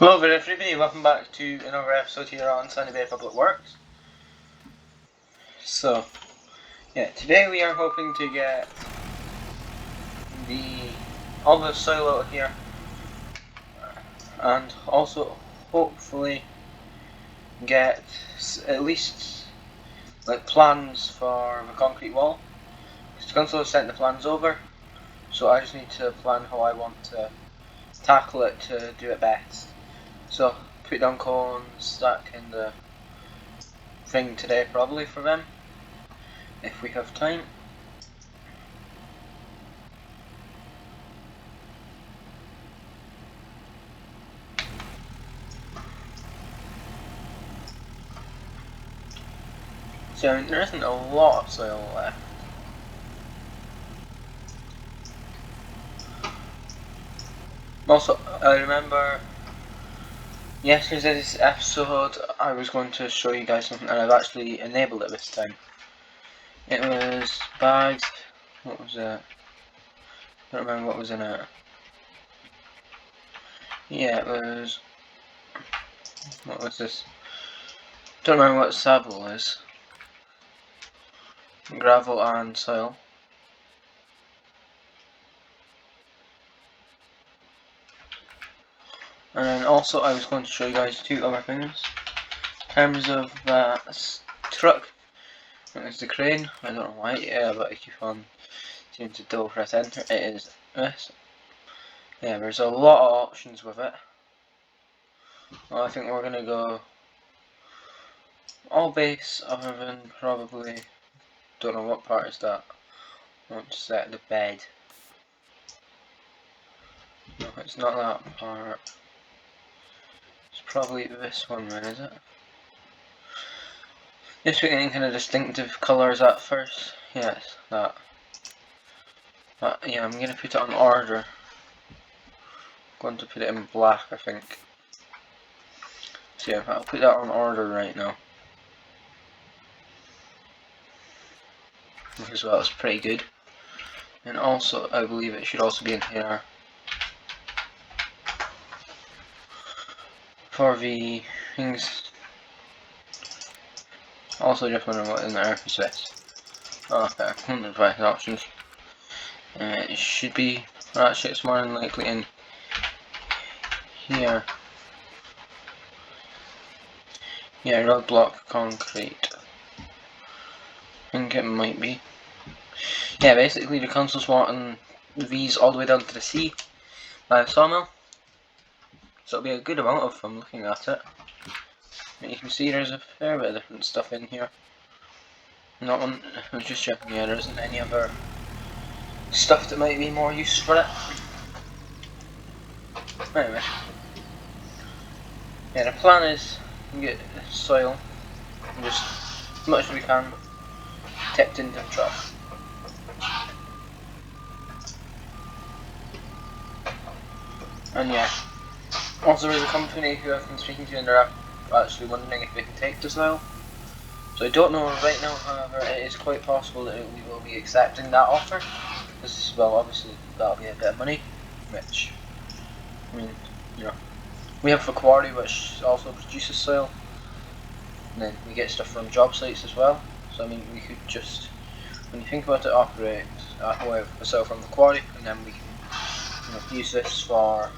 Hello there everybody, welcome back to another episode here on Sunny Bay Public Works. So, today we are hoping to get all the soil out here and also hopefully get at least like plans for the concrete wall. Because the council has sent the plans over, so I just need to plan how I want to tackle it to do it best. So, put down cones, that kind of thing today probably for them, if we have time. So, there isn't a lot of soil left. Also, I remember yesterday's episode I was going to show you guys something and I've actually enabled it this time. It was bags, what was it? I don't remember what was in it. Yeah, it was, what was this? Don't remember what sable is. Gravel and soil. And then also I was going to show you guys two other things. In terms of truck, it's the crane. I don't know why, but I keep on seeming to double press enter. It is this. Yeah, there's a lot of options with it. Well, I think we're gonna go all base other than probably, don't know what part is that. I want to set the bed. No, it's not that part. It's probably this one then, is it? Just getting kind of distinctive colours at first. Yes, that. Yeah, I'm gonna put it on order. I'm going to put it in black, I think. So yeah, I'll put that on order right now. As well, it's pretty good. And also, I believe it should also be in here for the things. Also, just wondering what in there is this. Oh, okay, 105 options. It should be, well, actually, it's more than likely in here. Yeah, road block concrete. I think it might be. Yeah, basically the council's wanting these all the way down to the sea by a sawmill. So it'll be a good amount of them looking at it. And you can see there's a fair bit of different stuff in here. Not one, I was just checking, yeah, there isn't any other stuff that might be more use for it. Anyway. Yeah, the plan is to get soil, and just as much as we can, tipped into the truck. And yeah, also there's a company who I've been speaking to and they're actually wondering if they can take the soil. So I don't know right now, however, it is quite possible that we will be accepting that offer. Because, well, obviously that'll be a bit of money, which, I mean, you know, we have a quarry which also produces soil, and then we get stuff from job sites as well. So I mean, we could just, when you think about it, operate with the soil from the quarry, and then we can use this for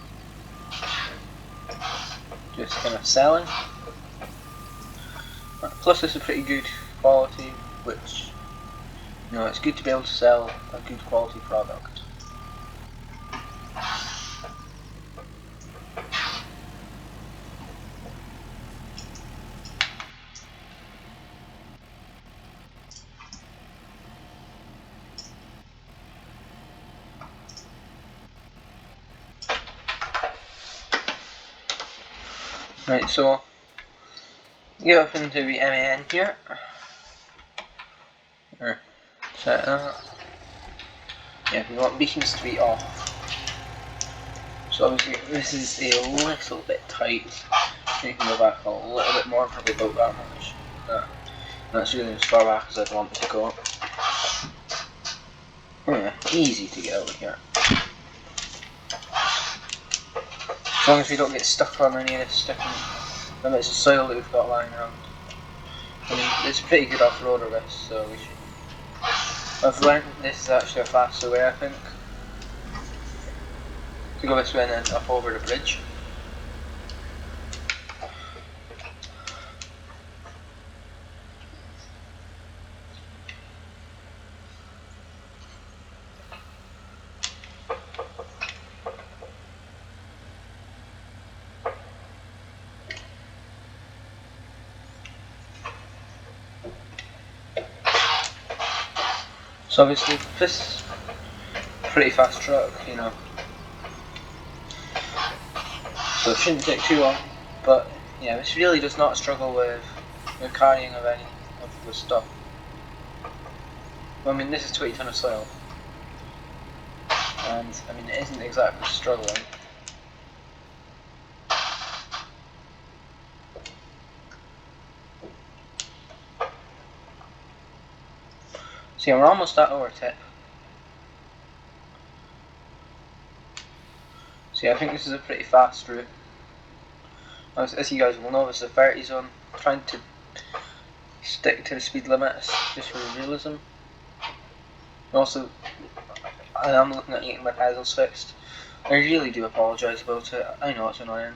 just kind of selling. Plus, it's a pretty good quality, which it's good to be able to sell a good quality product. Right, so get up into the M.A.N here. Or set that. Yeah, we want beacons to be off. So obviously this is a little bit tight. You can go back a little bit more, probably about that much. That's really as far back as I'd want it to go. Oh yeah, easy to get over here. As long as we don't get stuck on any of this sticking limits of soil that we've got lying around. I mean, it's a pretty good off-roader this, so we should. I've learned this is actually a faster way, I think, to go this way and then up over the bridge. So obviously this is a pretty fast truck, you know, so it shouldn't take too long, but yeah, this really does not struggle with the carrying of any of the stuff. I mean, this is 20 ton of soil, and I mean, it isn't exactly struggling. So yeah, we're almost at our tip. So yeah, I think this is a pretty fast route. As you guys will know, this is a 30 zone. I'm trying to stick to the speed limits just for realism. Also, I am looking at getting my pedals fixed. I really do apologise about it. I know it's annoying.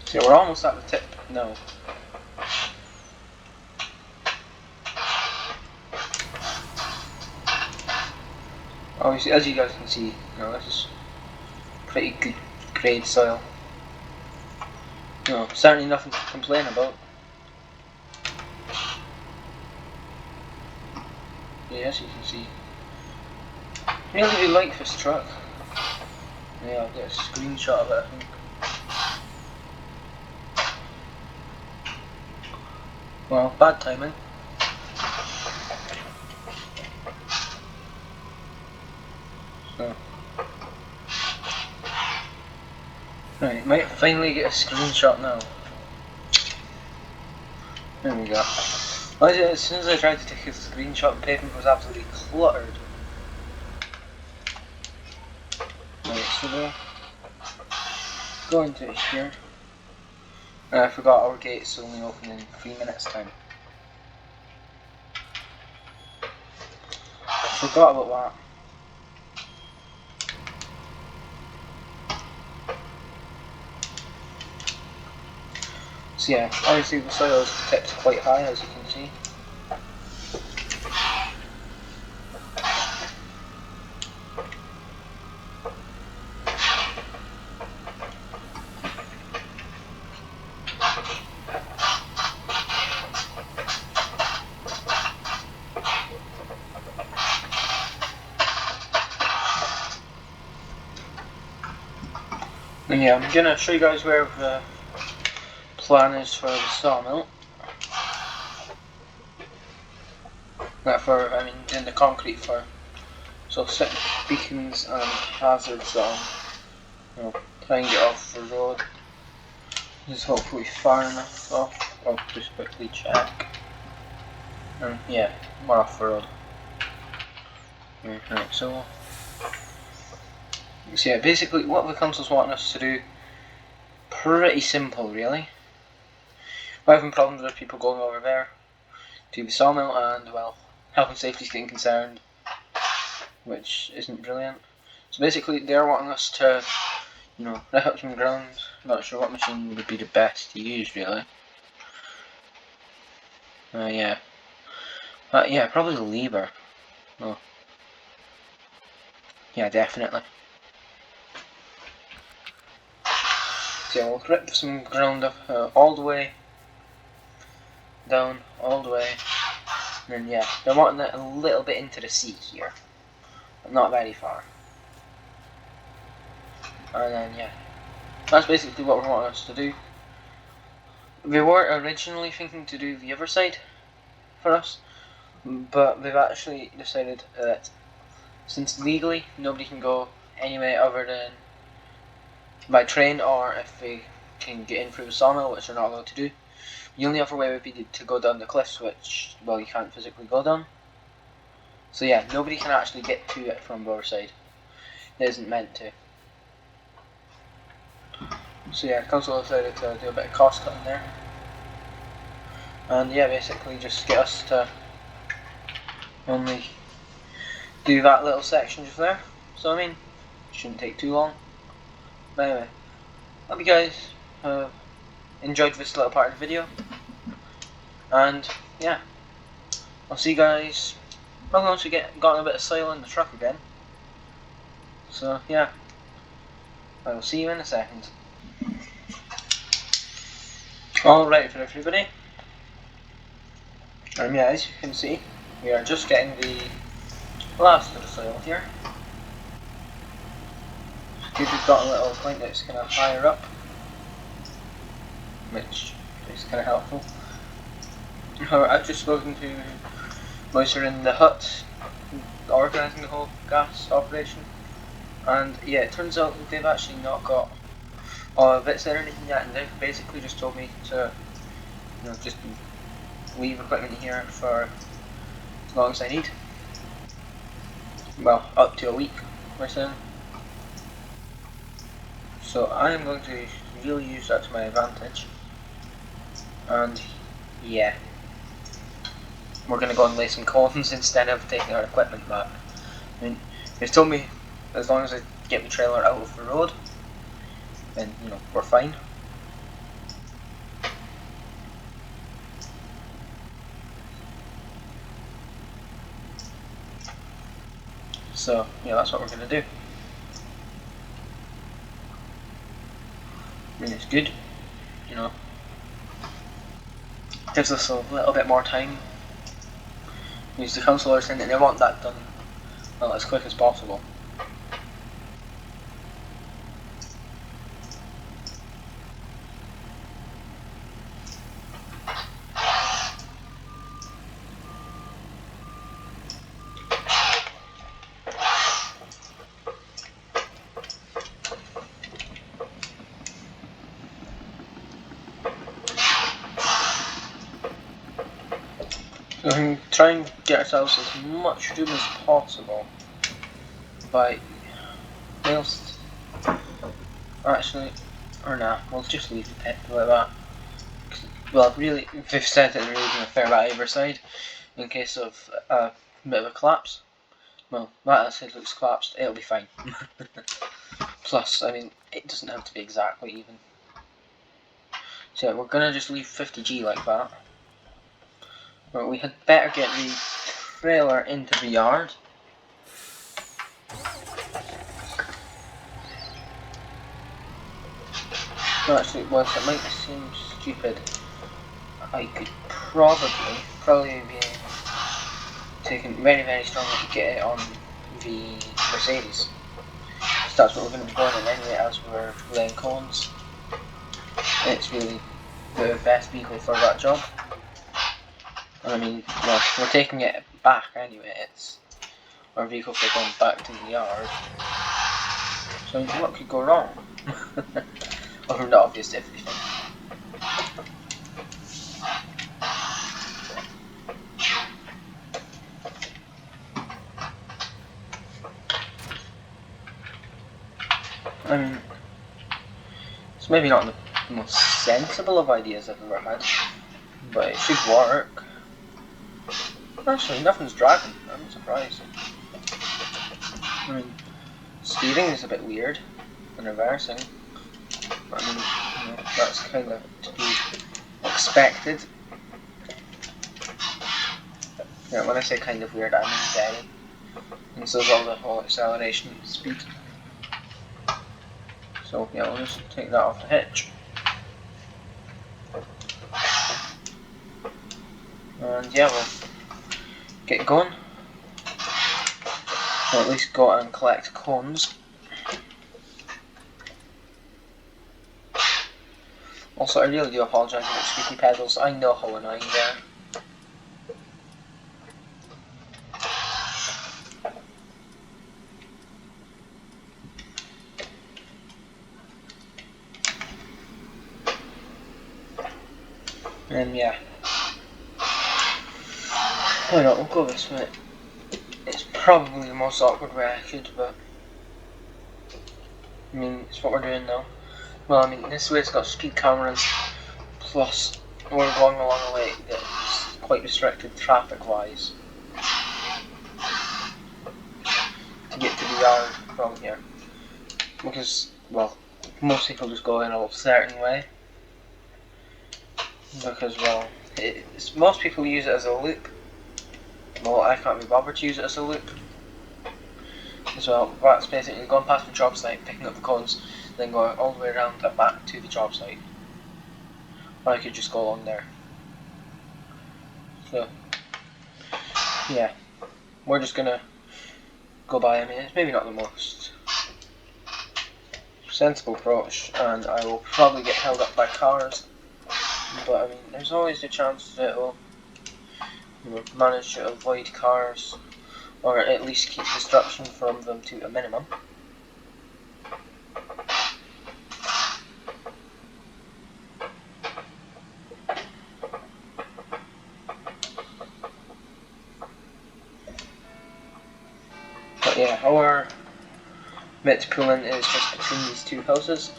So we're almost at the tip now. Obviously, as you guys can see, this is pretty good grade soil. Certainly nothing to complain about. Yeah, as you can see, I really do like this truck. Yeah, I'll get a screenshot of it, I think. Well, bad timing. So. Right, might finally get a screenshot now. There we go. As soon as I tried to take a screenshot, the pavement was absolutely cluttered. Right, so we'll go into it here. I forgot our gate's only open in 3 minutes time. Forgot about that. So yeah, obviously the soil is tipped quite high, as you can see. And yeah, I'm gonna show you guys where the plan is for the sawmill. I mean, in the concrete for. So set beacons and hazards on. Try and get off the road. This is hopefully far enough off. I'll just quickly check. And yeah, we're off the road. Right, so yeah, basically what the council's wanting us to do, pretty simple really. We're having problems with people going over there to the sawmill and, well, health and safety's getting concerned, which isn't brilliant. So basically they're wanting us to, rip up some ground. Not sure what machine would be the best to use really. Yeah. Yeah, probably the lever. Oh. Yeah, definitely. So yeah, we'll rip some ground up all the way down, all the way, and then yeah, they're wanting it a little bit into the sea here, but not very far. And then yeah, that's basically what we're wanting us to do. We were originally thinking to do the other side for us, but we've actually decided that since legally nobody can go anyway other than by train, or if they can get in through the sawmill, which they're not allowed to do. The only other way would be to go down the cliffs, which, well, you can't physically go down. So yeah, nobody can actually get to it from the other side. It isn't meant to. So yeah, council decided to do a bit of cost cutting there. And yeah, basically just get us to only do that little section just there. So I mean, it shouldn't take too long. But anyway, hope you guys have enjoyed this little part of the video. And yeah, I'll see you guys probably once we gotten a bit of soil in the truck again. So yeah, I will see you in a second. Alright for everybody. Yeah, as you can see, we are just getting the last of the soil here. We've got a little point that's kind of higher up, which is kind of helpful. I've just spoken to Moiser in the hut, organising the whole gas operation, and yeah, it turns out they've actually not got all the bits there or anything yet, and they've basically just told me to, just leave equipment here for as long as I need. Well, up to a week, we're saying. So I am going to really use that to my advantage, and yeah, we're going to go and lay some cones instead of taking our equipment back. I mean, they've told me as long as I get my trailer out of the road, then we're fine. So yeah, that's what we're going to do. I mean, it's good, gives us a little bit more time. Because the council are saying that they want that done, well, as quick as possible. So we can try and get ourselves as much room as possible by whilst actually, or nah, we'll just leave the pit like that. Well, really, they've said that they're leaving a fair bit either side in case of a bit of a collapse. Well, that side looks collapsed, it'll be fine. Plus, I mean, it doesn't have to be exactly even. So yeah, we're gonna just leave 50G like that. But we had better get the trailer into the yard. No, actually, whilst it might seem stupid, I could probably be taking very, very strongly to get it on the Mercedes. So that's what we're going to be going in anyway as we're laying cones. It's really the best vehicle for that job. And I mean, well, we're taking it back anyway, it's our vehicle for going back to the yard. So what could go wrong? Other than the obvious everything. I mean, it's maybe not the most sensible of ideas I've ever had, but it should work. Actually, nothing's dragging. I'm surprised. I mean, steering is a bit weird, and reversing. But I mean, that's kind of to be expected. Yeah, when I say kind of weird, I mean very. And so is all the whole acceleration speed. So yeah, we'll just take that off the hitch. And yeah, we'll get going. Or at least go out and collect cones. Also, I really do apologise about squeaky pedals. I know how annoying they are. Yeah. Why not? We'll go this way. It's probably the most awkward way I could, but I mean, it's what we're doing now. Well, I mean, this way's got speed cameras, plus we're going along a way that's quite restricted traffic-wise to get to the yard from here. Because, well, most people just go in a certain way. Because, well, most people use it as a loop. Well, I can't be bothered to use it as a loop. So that's basically going past the job site, picking up the cones, then going all the way around and back to the job site. Or I could just go along there. So, yeah, we're just gonna go by. I mean, it's maybe not the most sensible approach, and I will probably get held up by cars. But I mean, there's always the chance that it will, manage to avoid cars, or at least keep destruction from them to a minimum. But yeah, our bit to pull in is just between these two houses.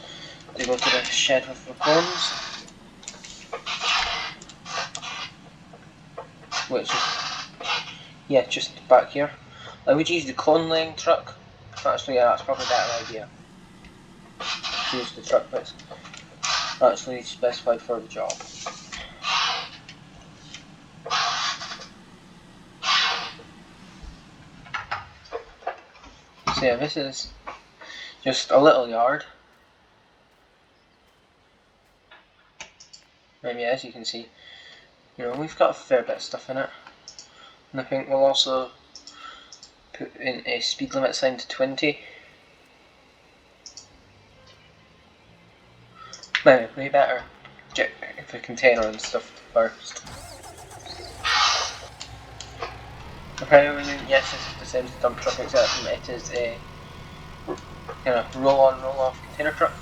They go to the shed with the cones, which is, yeah, just back here. I would use the cone laying truck. Actually, yeah, that's probably a better idea. Use the truck that's actually specified for the job. So yeah, this is just a little yard. And yeah, as you can see, we've got a fair bit of stuff in it. And I think we'll also put in a speed limit sign to 20. Now, we better check the container and stuff first. Okay, yes, it's the same as the dump truck, except it is a kind of roll-on, roll-off container truck.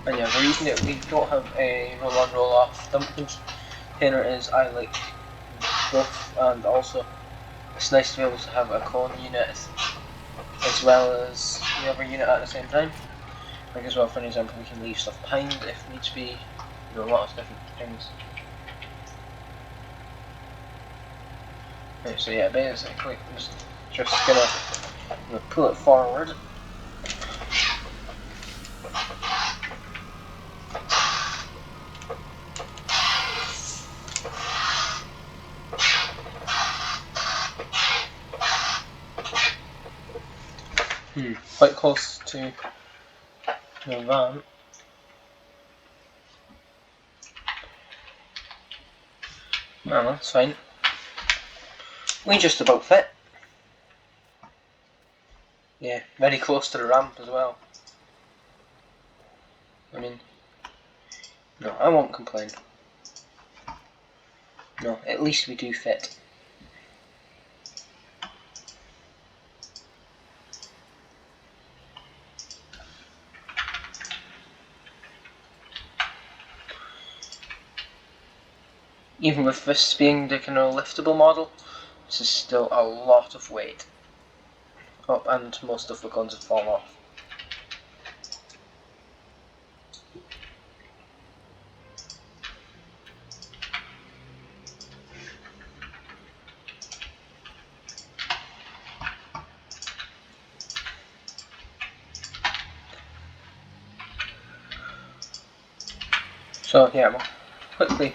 And yeah, the reason that we don't have a roll-on, roll-off dump container is I like both, and also it's nice to be able to have a cone unit as well as the other unit at the same time. Like as well, for an example, we can leave stuff behind if needs be, a lot of different things. Right, so yeah, basically, I'm just gonna pull it forward. Quite close to the van. No, that's fine. We just about fit. Yeah, very close to the ramp as well. I mean, no, I won't complain. No, at least we do fit. Even with this being the kind of liftable model, this is still a lot of weight. Oh, and most of the cones have fallen off. So yeah, we'll quickly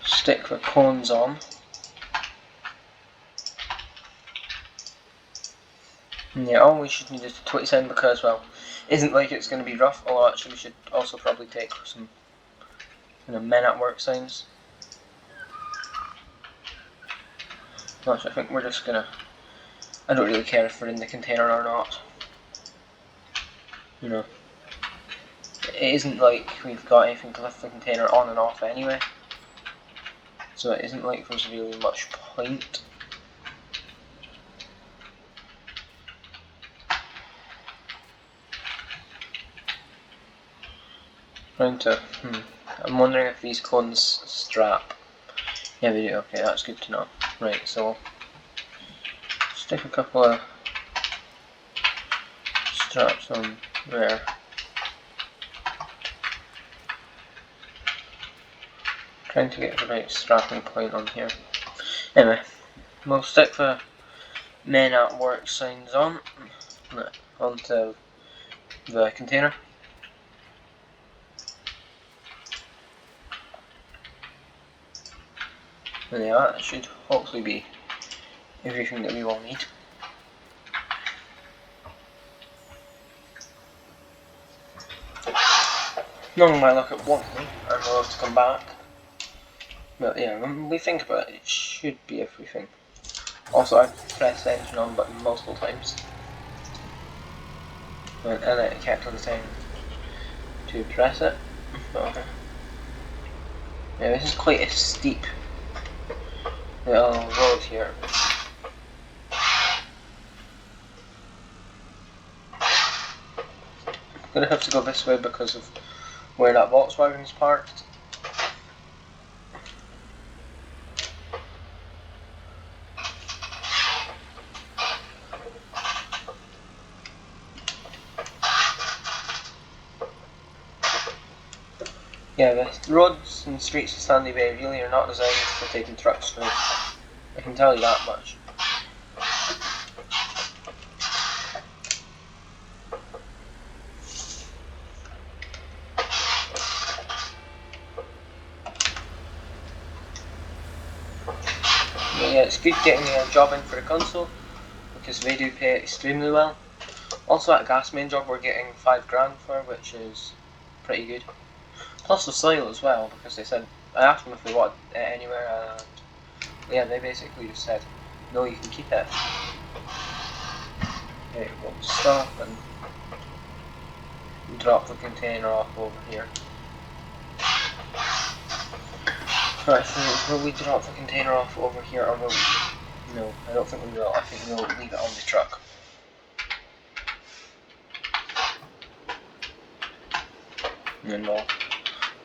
stick the cones on. And yeah, all we should need is the 20 sign because, well, isn't like it's going to be rough, although actually we should also probably take some men at work signs. Actually, I think we're just gonna, I don't really care if we're in the container or not. It isn't like we've got anything to lift the container on and off anyway. So it isn't like there's really much point. Trying to. I'm wondering if these cones strap. Yeah, they do. Okay, that's good to know. Right, so stick a couple of straps on there. Trying to get the right strapping point on here. Anyway, we'll stick the Men at Work signs onto the container. And yeah, that should hopefully be everything that we will need. Normally I look at one thing and we'll have to come back. But yeah, when we think about it, it should be everything. Also, I've pressed the engine on button multiple times. And it kept on saying to press it. Okay. Yeah, this is quite a steep little road here. I'm gonna have to go this way because of where that Volkswagen is parked. Yeah, the roads and streets of Sandy Bay really are not designed for taking trucks through. I can tell you that much. Yeah, it's good getting a job in for the council because they do pay extremely well. Also at a gas main job we're getting £5 for, which is pretty good. Plus the soil as well, because they said, I asked them if they wanted it anywhere, and yeah, they basically just said, no, you can keep it. Okay, we'll stop and drop the container off over here. Right, so will we drop the container off over here, or will we? No, I don't think we will. I think we'll leave it on the truck. And then we'll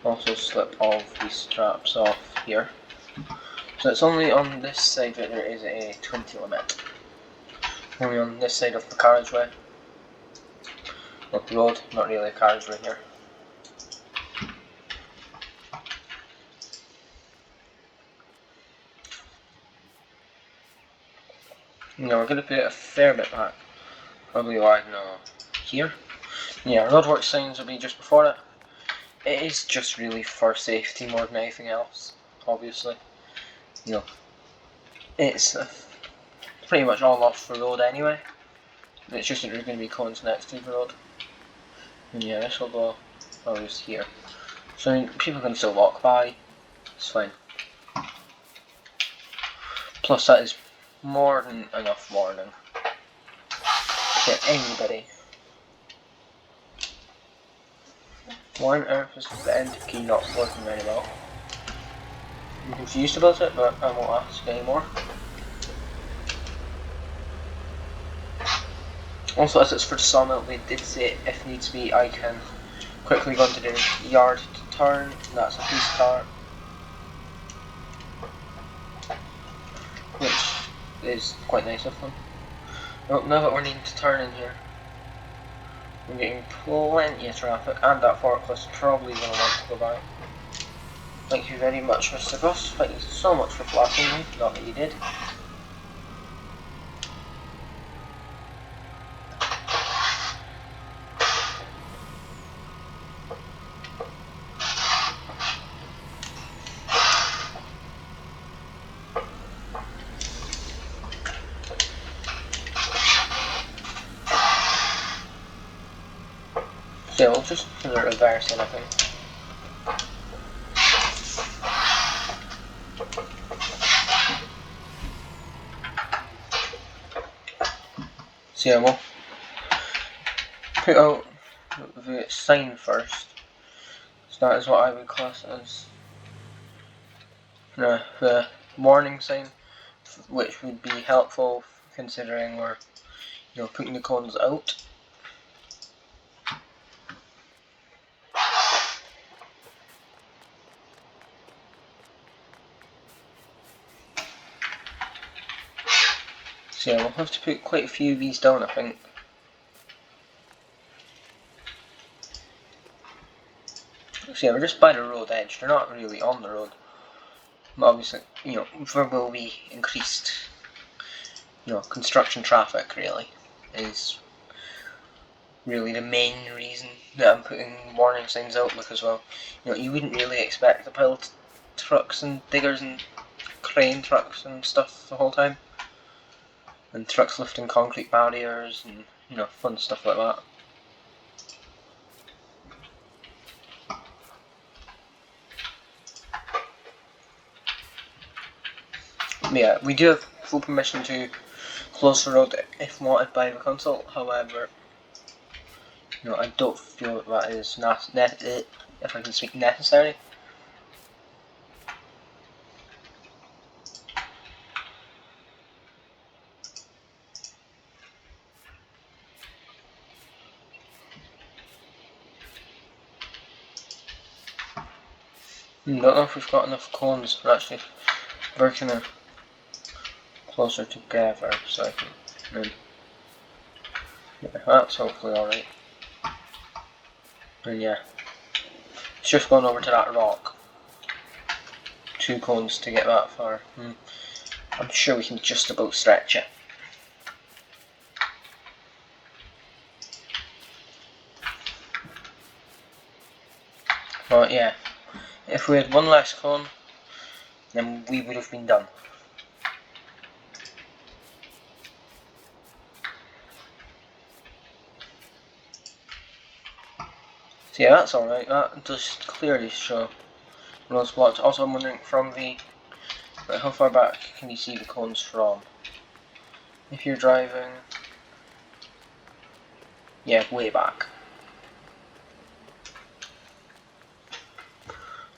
also slip all of these straps off here. So it's only on this side that there is a 20 limit. Only on this side of the carriageway. Not the road, not really a carriageway here. No, we're going to put it a fair bit back. Probably I don't know, here. Yeah, roadwork signs will be just before it. It is just really for safety more than anything else, obviously. You know, it's pretty much all off the road anyway. It's just that there's going to be cones next to the road. And yeah, this will go always here. So I mean, people can still walk by, it's fine. Plus that is more than enough warning to anybody. Why on earth is the enter key not working very well? I'm confused about it, but I won't ask anymore. Also, as it's for the sawmill, they did say if needs be I can quickly go into the yard to turn, and that's a police car. Which is quite nice of them. Well, now that we're needing to turn in here, we're getting plenty of traffic, and that forklift's probably going to want to go by. Thank you very much, Mr. Gus. Thank you so much for flashing me, not that you did. So we'll just put it reversing, I think. So yeah, we'll put out the sign first. So that is what I would class as the warning sign, which would be helpful considering we're putting the cones out. So yeah, we'll have to put quite a few of these down, I think. So yeah, we're just by the road edge. They're not really on the road. But obviously, you know, there will be increased, you know, construction traffic. Really, is really the main reason that I'm putting warning signs out, because, well, you know, you wouldn't really expect the pile trucks and diggers and crane trucks and stuff the whole time, and trucks lifting concrete barriers and, you know, fun stuff like that. But yeah, we do have full permission to close the road if wanted by the council. However, you know, I don't feel that is if I can speak, necessary. Don't know if we've got enough cones for actually working it closer together, so I can. Yeah, that's hopefully alright. And yeah, it's just going over to that rock. 2 cones to get that far. I'm sure we can just about stretch it. But yeah, if we had one less cone, then we would have been done. So yeah, that's alright. That does clearly show those blocks. Also, I'm wondering from the... Right, how far back can you see the cones from? If you're driving... Yeah, way back.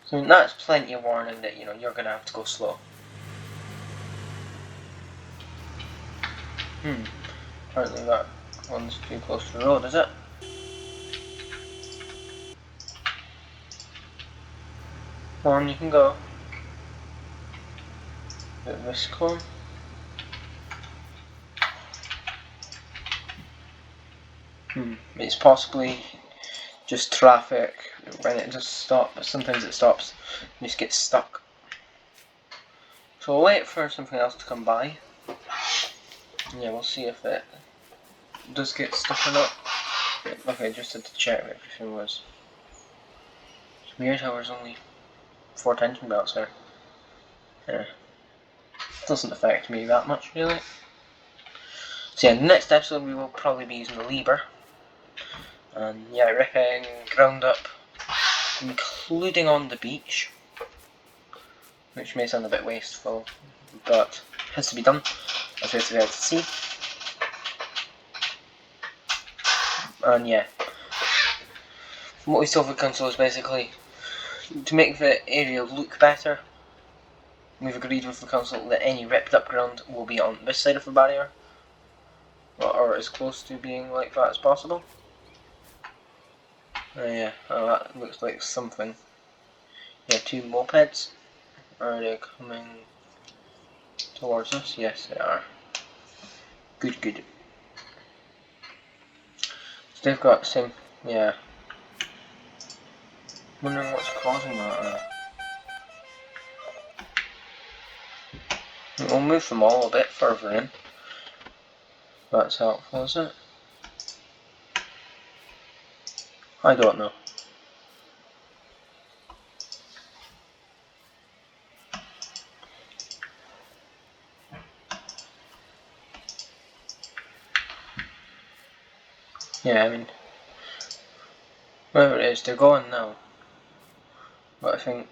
So that's plenty of warning that, you know, you're gonna have to go slow. Apparently that one's too close to the road, is it? On, you can go. Bit of this cone. It's possibly just traffic when it just stops. Sometimes it stops and just gets stuck. So we'll wait for something else to come by. Yeah, we'll see if it does get stuck or not. Okay, just had to check if everything was. It's weird how there's only 4 tension belts there. Yeah. It doesn't affect me that much, really. So yeah, the next episode we will probably be using the lever. And yeah, ripping ground up, including on the beach. Which may sound a bit wasteful, but has to be done, as we have to be able to see. And yeah, from what we saw for the council is basically to make the area look better. We've agreed with the council that any ripped up ground will be on this side of the barrier, or as close to being like that as possible. Yeah, that looks like something. Yeah, 2 mopeds. Are they coming towards us? Yes, they are. Good, good. So they've got the same, yeah. Wondering what's causing that. We'll move them all a bit further in. That's helpful, is it? I don't know. Yeah, I mean, whatever it is, they're going now. But I think,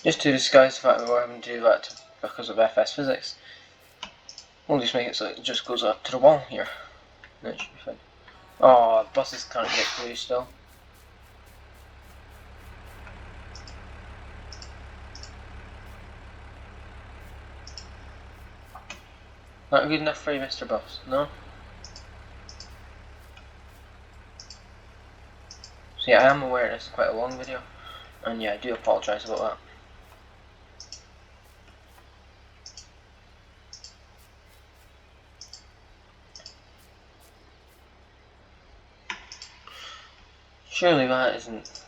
just to disguise the fact that we're having to do that because of FS physics, we'll just make it so it just goes up to the wall here. That should be fine. Oh, buses can't get through still. Not good enough for you, Mr. Bus, no? So yeah, I am aware this is quite a long video, and yeah, I do apologise about that. Surely that isn't...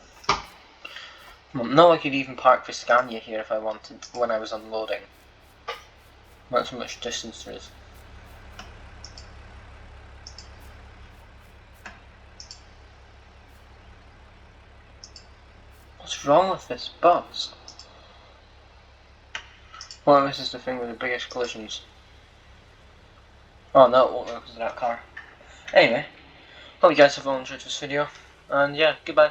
Well, no, I could even park for Scania here if I wanted, when I was unloading. That's how much distance there is. What's wrong with this bus? Well, this is the thing with the biggest collisions. Oh no, it won't work because of that car. Anyway, hope you guys have all enjoyed this video, and yeah, goodbye.